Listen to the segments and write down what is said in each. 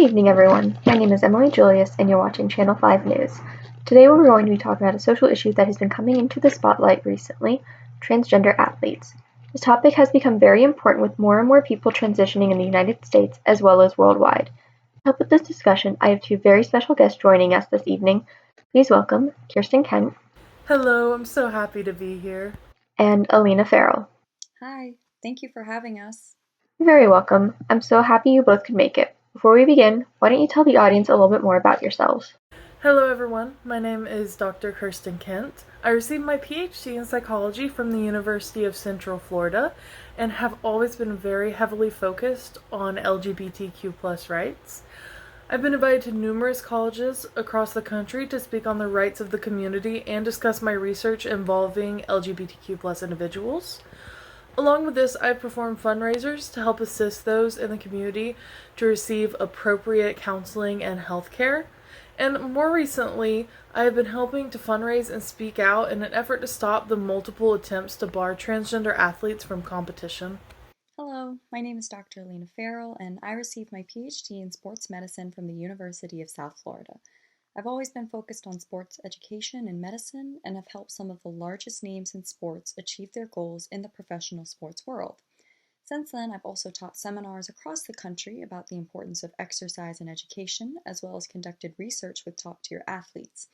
evening, everyone. My name is Emily Julius, and you're watching Channel 5 News. Today, we're going to be talking about a social issue that has been coming into the spotlight recently: transgender athletes. This topic has become very important with more and more people transitioning in the United States as well as worldwide. To help with this discussion, I have two very special guests joining us this evening. Please welcome Kirsten Kent Hello, I'm so happy to be here. and Alina Farrell. Hi, thank you for having us. You're very welcome. I'm so happy you both could make it. Before we begin, why don't you tell the audience a little bit more about yourselves? Hello, everyone. My name is Dr. Kirsten Kent. I received my PhD in psychology from the University of Central Florida and have always been very heavily focused on LGBTQ rights. I've been invited to numerous colleges across the country to speak on the rights of the community and discuss my research involving LGBTQ individuals. Along with this, I've performed fundraisers to help assist those in the community to receive appropriate counseling and health care. And more recently, I have been helping to fundraise and speak out in an effort to stop the multiple attempts to bar transgender athletes from competition. Hello, my name is Dr. Alina Farrell, and I received my PhD in sports medicine from the University of South Florida. I've always been focused on sports education and medicine and have helped some of the largest names in sports achieve their goals in the professional sports world. Since then, I've also taught seminars across the country about the importance of exercise and education, as well as conducted research with top-tier athletes.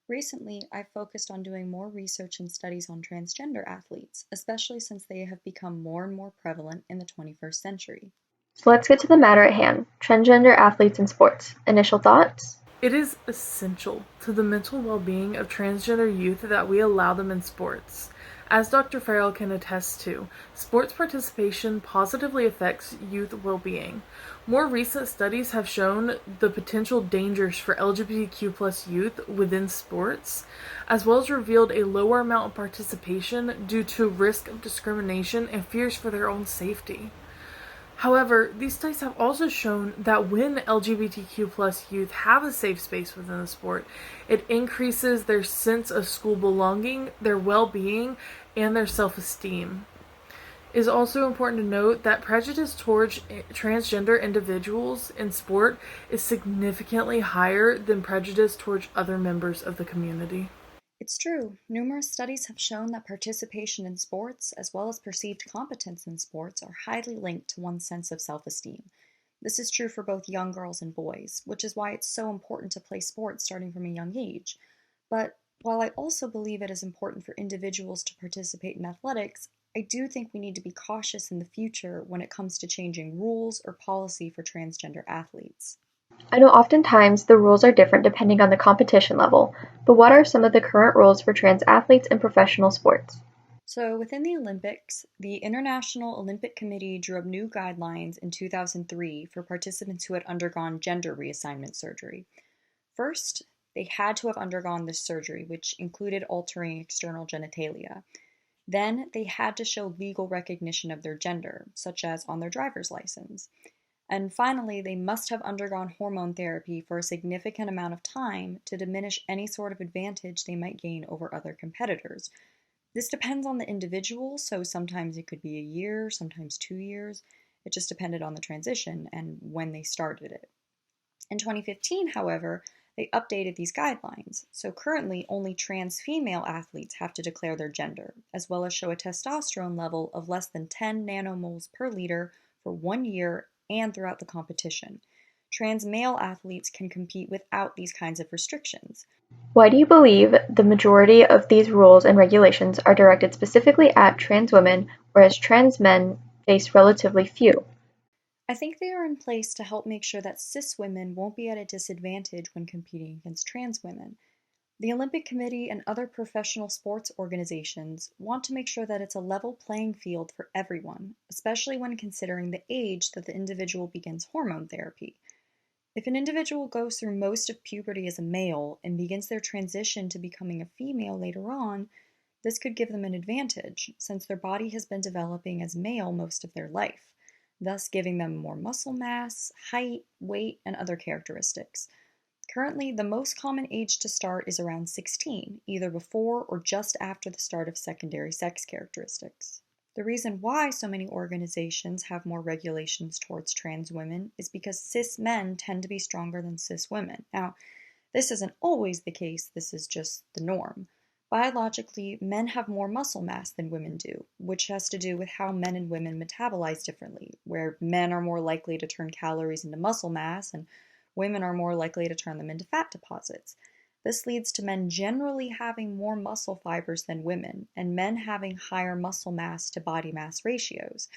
Recently, I've focused on doing more research and studies on transgender athletes, especially since they have become more and more prevalent in the 21st century. So let's get to the matter at hand: transgender athletes in sports. Initial thoughts? It is essential to the mental well-being of transgender youth that we allow them in sports. As Dr. Farrell can attest to, sports participation positively affects youth well-being. More recent studies have shown the potential dangers for LGBTQ youth within sports, as well as revealed a lower amount of participation due to risk of discrimination and fears for their own safety. However, these studies have also shown that when LGBTQ youth have a safe space within the sport, it increases their sense of school belonging, their well-being, and their self-esteem. It is also important to note that prejudice towards transgender individuals in sport is significantly higher than prejudice towards other members of the community. It's true, numerous studies have shown that participation in sports, as well as perceived competence in sports, are highly linked to one's sense of self-esteem. This is true for both young girls and boys, which is why it's so important to play sports starting from a young age. But while I also believe it is important for individuals to participate in athletics, I do think we need to be cautious in the future when it comes to changing rules or policy for transgender athletes. I know oftentimes the rules are different depending on the competition level, but what are some of the current rules for trans athletes in professional sports? So, within the Olympics, the International Olympic Committee drew up new guidelines in 2003 for participants who had undergone gender reassignment surgery. First, they had to have undergone this surgery, which included altering external genitalia. Then, they had to show legal recognition of their gender, such as on their driver's license. And finally, they must have undergone hormone therapy for a significant amount of time to diminish any sort of advantage they might gain over other competitors. This depends on the individual, so sometimes it could be a year, sometimes 2 years. It just depended on the transition and when they started it. In 2015, however, they updated these guidelines. So currently, only trans female athletes have to declare their gender, as well as show a testosterone level of less than 10 nanomoles per liter for 1 year and throughout the competition. Trans male athletes can compete without these kinds of restrictions. Why do you believe the majority of these rules and regulations are directed specifically at trans women, whereas trans men face relatively few? I think they are in place to help make sure that cis women won't be at a disadvantage when competing against trans women. The Olympic Committee and other professional sports organizations want to make sure that it's a level playing field for everyone, especially when considering the age that the individual begins hormone therapy. If an individual goes through most of puberty as a male and begins their transition to becoming a female later on, this could give them an advantage, since their body has been developing as male most of their life, thus giving them more muscle mass, height, weight, and other characteristics. Currently, the most common age to start is around 16, either before or just after the start of secondary sex characteristics. The reason why so many organizations have more regulations towards trans women is because cis men tend to be stronger than cis women. Now, this isn't always the case, this is just the norm. Biologically, men have more muscle mass than women do, which has to do with how men and women metabolize differently, where men are more likely to turn calories into muscle mass and women are more likely to turn them into fat deposits. This leads to men generally having more muscle fibers than women, and men having higher muscle mass to body mass ratios.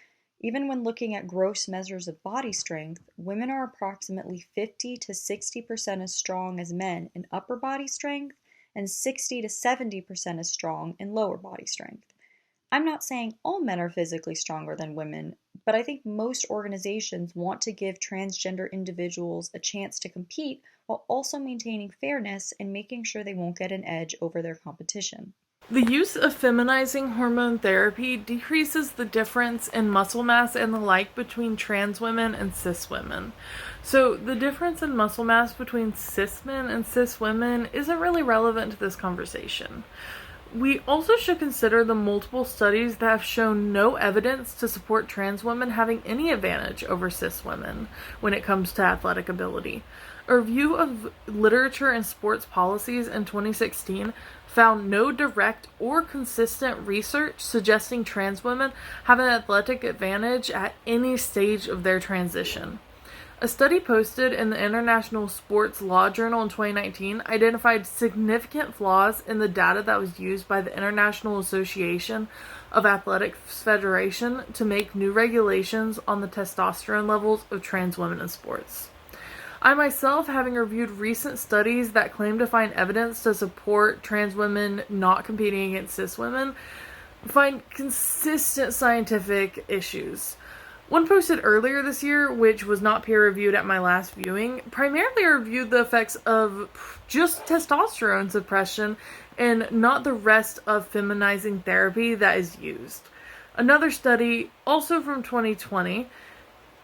Even when looking at gross measures of body strength, women are approximately 50 to 60% as strong as men in upper body strength and 60 to 70% as strong in lower body strength. I'm not saying all men are physically stronger than women, but I think most organizations want to give transgender individuals a chance to compete while also maintaining fairness and making sure they won't get an edge over their competition. The use of feminizing hormone therapy decreases the difference in muscle mass and the like between trans women and cis women. So, the difference in muscle mass between cis men and cis women isn't really relevant to this conversation. We also should consider the multiple studies that have shown no evidence to support trans women having any advantage over cis women when it comes to athletic ability. A review of literature and sports policies in 2016 found no direct or consistent research suggesting trans women have an athletic advantage at any stage of their transition. A study posted in the International Sports Law Journal in 2019 identified significant flaws in the data that was used by the International Association of Athletics Federation to make new regulations on the testosterone levels of trans women in sports. I myself, having reviewed recent studies that claim to find evidence to support trans women not competing against cis women, find consistent scientific issues. One posted earlier this year, which was not peer-reviewed at my last viewing, primarily reviewed the effects of just testosterone suppression and not the rest of feminizing therapy that is used. Another study, also from 2020,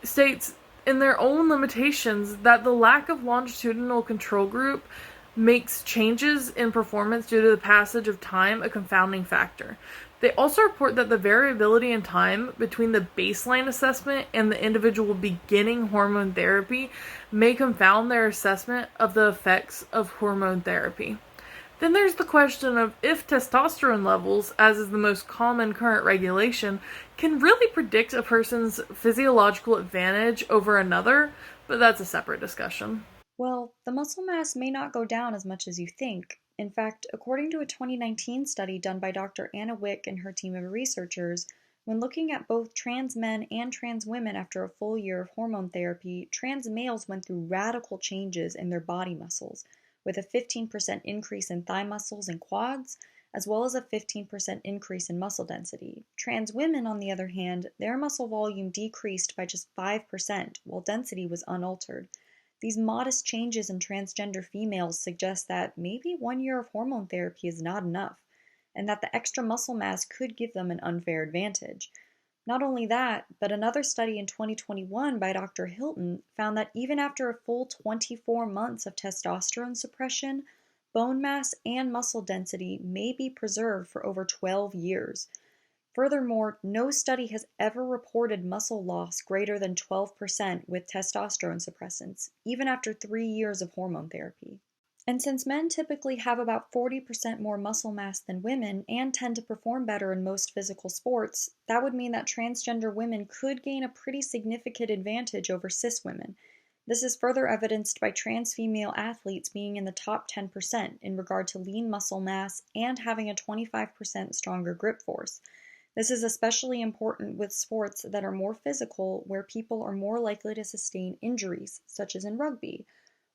states in their own limitations that the lack of longitudinal control group makes changes in performance due to the passage of time a confounding factor. They also report that the variability in time between the baseline assessment and the individual beginning hormone therapy may confound their assessment of the effects of hormone therapy. Then there's the question of if testosterone levels, as is the most common current regulation, can really predict a person's physiological advantage over another, but that's a separate discussion. Well, the muscle mass may not go down as much as you think. In fact, according to a 2019 study done by Dr. Anna Wick and her team of researchers, when looking at both trans men and trans women after a full year of hormone therapy, trans males went through radical changes in their body muscles, with a 15% increase in thigh muscles and quads, as well as a 15% increase in muscle density. Trans women, on the other hand, their muscle volume decreased by just 5%, while density was unaltered. These modest changes in transgender females suggest that maybe 1 year of hormone therapy is not enough, and that the extra muscle mass could give them an unfair advantage. Not only that, but another study in 2021 by Dr. Hilton found that even after a full 24 months of testosterone suppression, bone mass and muscle density may be preserved for over 12 years. Furthermore, no study has ever reported muscle loss greater than 12% with testosterone suppressants, even after 3 years of hormone therapy. And since men typically have about 40% more muscle mass than women and tend to perform better in most physical sports, that would mean that transgender women could gain a pretty significant advantage over cis women. This is further evidenced by trans female athletes being in the top 10% in regard to lean muscle mass and having a 25% stronger grip force. This is especially important with sports that are more physical, where people are more likely to sustain injuries, such as in rugby.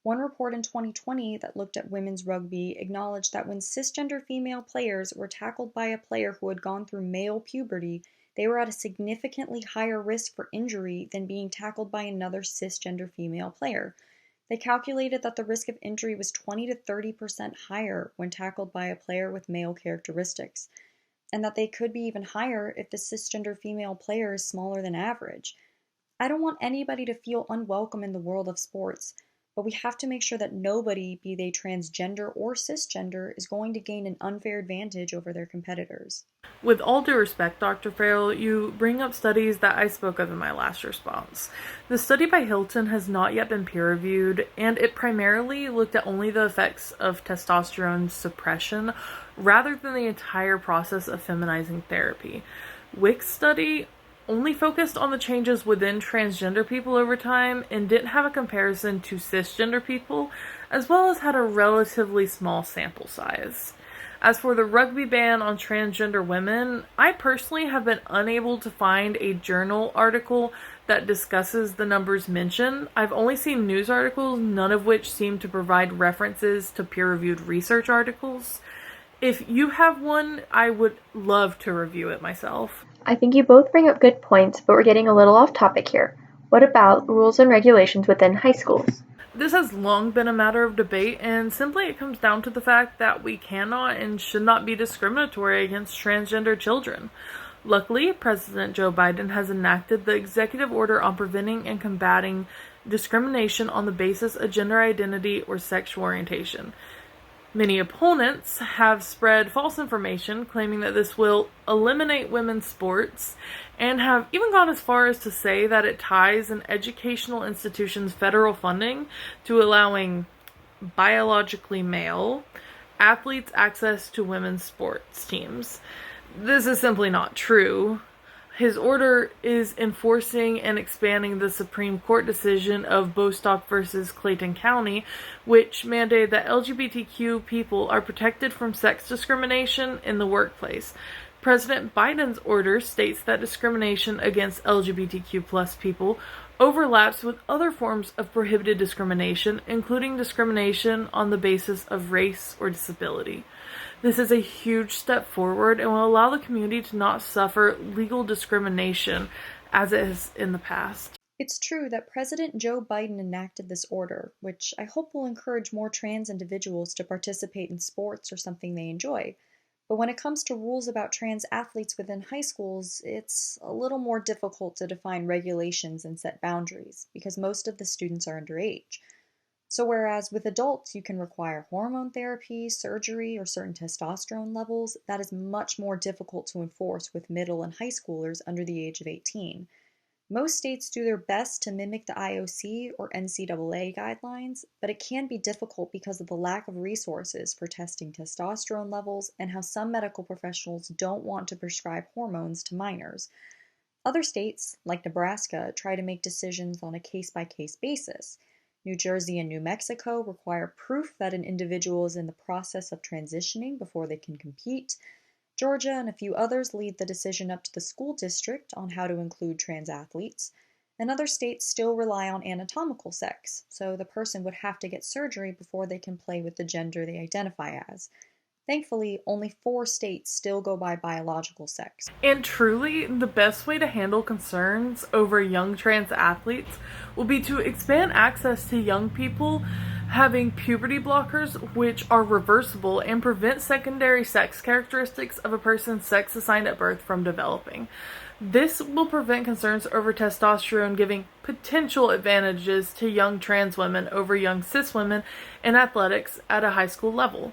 One report in 2020 that looked at women's rugby acknowledged that when cisgender female players were tackled by a player who had gone through male puberty, they were at a significantly higher risk for injury than being tackled by another cisgender female player. They calculated that the risk of injury was 20 to 30% higher when tackled by a player with male characteristics, and that they could be even higher if the cisgender female player is smaller than average. I don't want anybody to feel unwelcome in the world of sports, but we have to make sure that nobody, be they transgender or cisgender, is going to gain an unfair advantage over their competitors. With all due respect, Dr. Farrell, you bring up studies that I spoke of in my last response. The study by Hilton has not yet been peer-reviewed, and it primarily looked at only the effects of testosterone suppression rather than the entire process of feminizing therapy. Wick's study only focused on the changes within transgender people over time and didn't have a comparison to cisgender people, as well as had a relatively small sample size. As for the rugby ban on transgender women, I personally have been unable to find a journal article that discusses the numbers mentioned. I've only seen news articles, none of which seem to provide references to peer-reviewed research articles. If you have one, I would love to review it myself. I think you both bring up good points, but we're getting a little off topic here. What about rules and regulations within high schools? This has long been a matter of debate, and simply it comes down to the fact that we cannot and should not be discriminatory against transgender children. Luckily, President Joe Biden has enacted the executive order on preventing and combating discrimination on the basis of gender identity or sexual orientation. Many opponents have spread false information claiming that this will eliminate women's sports and have even gone as far as to say that it ties an educational institution's federal funding to allowing biologically male athletes access to women's sports teams. This is simply not true. His order is enforcing and expanding the Supreme Court decision of Bostock versus Clayton County, which mandated that LGBTQ people are protected from sex discrimination in the workplace. President Biden's order states that discrimination against LGBTQ+ people overlaps with other forms of prohibited discrimination, including discrimination on the basis of race or disability. This is a huge step forward and will allow the community to not suffer legal discrimination as it has in the past. It's true that President Joe Biden enacted this order, which I hope will encourage more trans individuals to participate in sports or something they enjoy. But when it comes to rules about trans athletes within high schools, it's a little more difficult to define regulations and set boundaries, because most of the students are underage. So whereas with adults you can require hormone therapy, surgery, or certain testosterone levels, that is much more difficult to enforce with middle and high schoolers under the age of 18. Most states do their best to mimic the IOC or NCAA guidelines, but it can be difficult because of the lack of resources for testing testosterone levels and how some medical professionals don't want to prescribe hormones to minors. Other states, like Nebraska, try to make decisions on a case-by-case basis. New Jersey and New Mexico require proof that an individual is in the process of transitioning before they can compete. Georgia and a few others leave the decision up to the school district on how to include trans athletes. And other states still rely on anatomical sex, so the person would have to get surgery before they can play with the gender they identify as. Thankfully, only 4 states still go by biological sex. And truly, the best way to handle concerns over young trans athletes will be to expand access to young people having puberty blockers, which are reversible and prevent secondary sex characteristics of a person's sex assigned at birth from developing. This will prevent concerns over testosterone giving potential advantages to young trans women over young cis women in athletics at a high school level.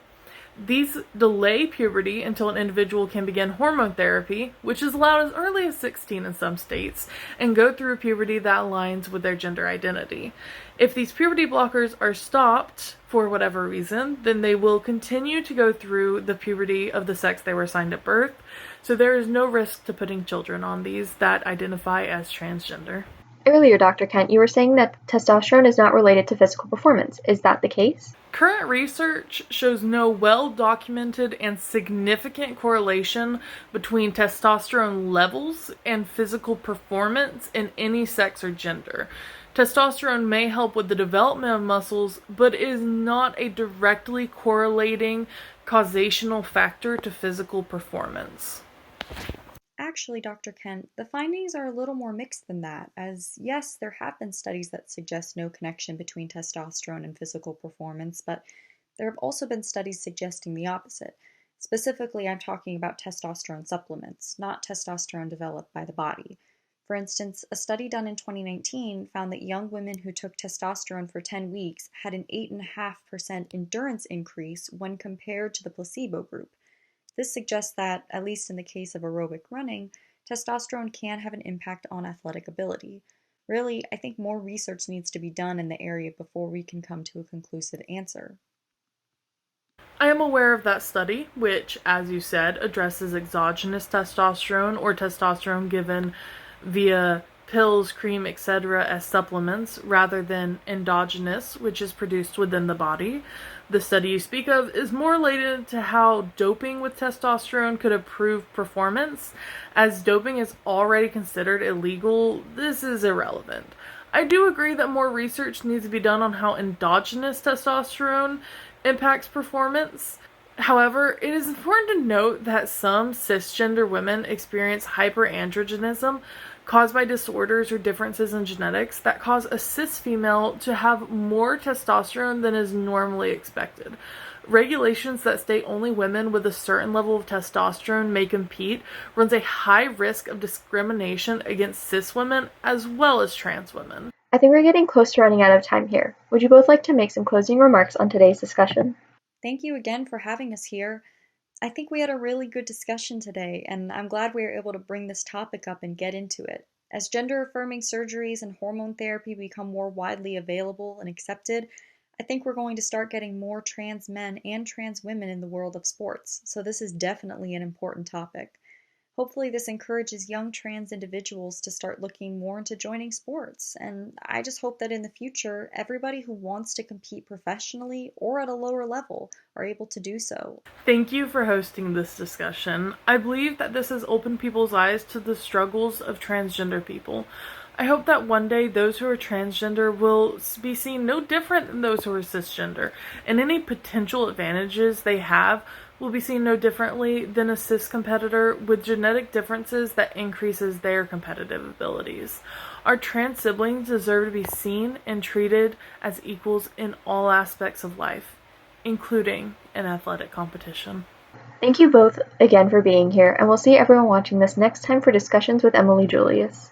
These delay puberty until an individual can begin hormone therapy, which is allowed as early as 16 in some states, and go through puberty that aligns with their gender identity. If these puberty blockers are stopped for whatever reason, then they will continue to go through the puberty of the sex they were assigned at birth, so there is no risk to putting children on these that identify as transgender. Earlier, Dr. Kent, you were saying that testosterone is not related to physical performance. Is that the case? Current research shows no well-documented and significant correlation between testosterone levels and physical performance in any sex or gender. Testosterone may help with the development of muscles, but is not a directly correlating causational factor to physical performance. Actually, Dr. Kent, the findings are a little more mixed than that, as yes, there have been studies that suggest no connection between testosterone and physical performance, but there have also been studies suggesting the opposite. Specifically, I'm talking about testosterone supplements, not testosterone developed by the body. For instance, a study done in 2019 found that young women who took testosterone for 10 weeks had an 8.5% endurance increase when compared to the placebo group. This suggests that, at least in the case of aerobic running, testosterone can have an impact on athletic ability. Really, I think more research needs to be done in the area before we can come to a conclusive answer. I am aware of that study, which, as you said, addresses exogenous testosterone or testosterone given via pills, cream, etc. as supplements rather than endogenous, which is produced within the body. The study you speak of is more related to how doping with testosterone could improve performance. As doping is already considered illegal, this is irrelevant. I do agree that more research needs to be done on how endogenous testosterone impacts performance. However, it is important to note that some cisgender women experience hyperandrogenism caused by disorders or differences in genetics that cause a cis female to have more testosterone than is normally expected. Regulations that state only women with a certain level of testosterone may compete runs a high risk of discrimination against cis women as well as trans women. I think we're getting close to running out of time here. Would you both like to make some closing remarks on today's discussion? Thank you again for having us here. I think we had a really good discussion today, and I'm glad we were able to bring this topic up and get into it. As gender affirming surgeries and hormone therapy become more widely available and accepted, I think we're going to start getting more trans men and trans women in the world of sports, so this is definitely an important topic. Hopefully, this encourages young trans individuals to start looking more into joining sports, and I just hope that in the future, everybody who wants to compete professionally or at a lower level are able to do so. Thank you for hosting this discussion. I believe that this has opened people's eyes to the struggles of transgender people. I hope that one day those who are transgender will be seen no different than those who are cisgender, and any potential advantages they have will be seen no differently than a cis competitor with genetic differences that increases their competitive abilities. Our trans siblings deserve to be seen and treated as equals in all aspects of life, including in athletic competition. Thank you both again for being here, and we'll see everyone watching this next time for Discussions with Emily Julius.